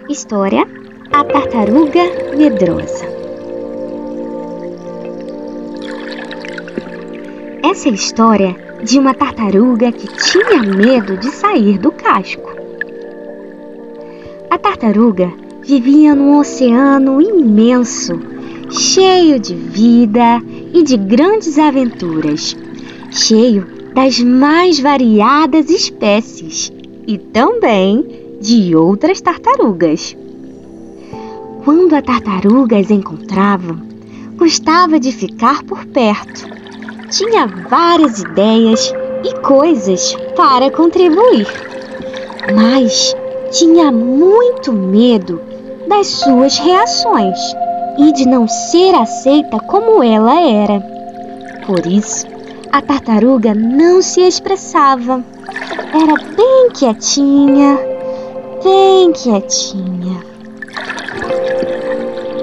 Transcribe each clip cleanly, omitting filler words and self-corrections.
História: A Tartaruga Medrosa. Essa é a história de uma tartaruga que tinha medo de sair do casco. A tartaruga vivia num oceano imenso, cheio de vida e de grandes aventuras, cheio das mais variadas espécies e também de outras tartarugas. Quando a tartaruga as encontrava, gostava de ficar por perto. Tinha várias ideias e coisas para contribuir, mas tinha muito medo das suas reações e de não ser aceita como ela era. Por isso, a tartaruga não se expressava. Era bem quietinha, bem quietinha.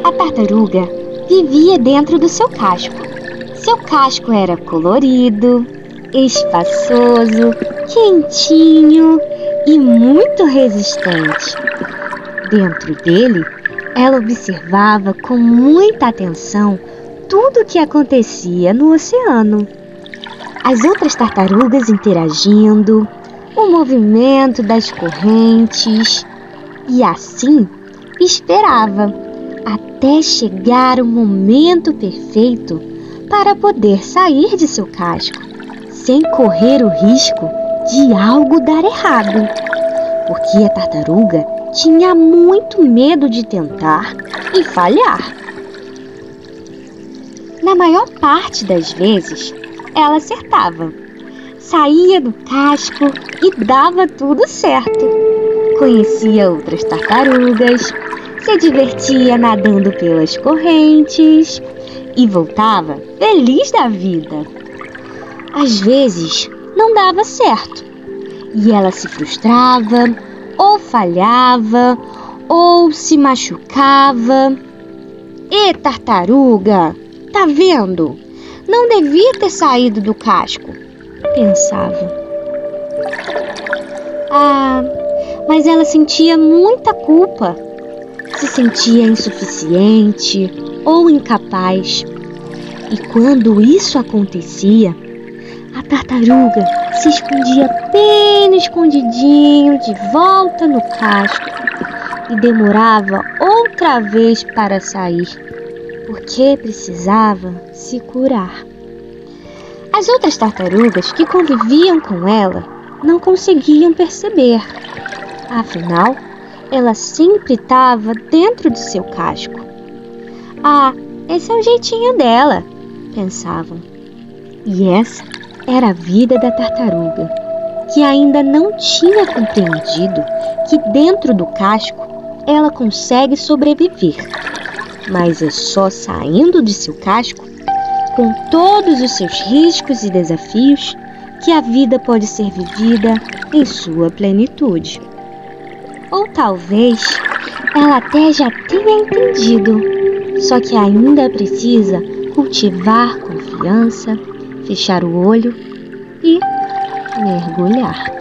A tartaruga vivia dentro do seu casco. Seu casco era colorido, espaçoso, quentinho e muito resistente. Dentro dele, ela observava com muita atenção tudo o que acontecia no oceano. As outras tartarugas interagindo, o movimento das correntes, e assim esperava até chegar o momento perfeito para poder sair de seu casco, sem correr o risco de algo dar errado, porque a tartaruga tinha muito medo de tentar e falhar. Na maior parte das vezes, ela acertava, saía do casco e dava tudo certo. Conhecia outras tartarugas, se divertia nadando pelas correntes e voltava feliz da vida. Às vezes não dava certo e ela se frustrava, ou falhava, ou se machucava. "Ê, tartaruga, tá vendo? Não devia ter saído do casco", pensava. Mas ela sentia muita culpa. Se sentia insuficiente ou incapaz. E quando isso acontecia, a tartaruga se escondia bem no escondidinho de volta no casco e demorava outra vez para sair, porque precisava se curar. As outras tartarugas que conviviam com ela não conseguiam perceber. Afinal, ela sempre estava dentro do seu casco. Esse é o jeitinho dela, pensavam. E essa era a vida da tartaruga, que ainda não tinha compreendido que dentro do casco ela consegue sobreviver. Mas é só saindo de seu casco, com todos os seus riscos e desafios, que a vida pode ser vivida em sua plenitude. Ou talvez ela até já tenha entendido, só que ainda precisa cultivar confiança, fechar o olho e mergulhar.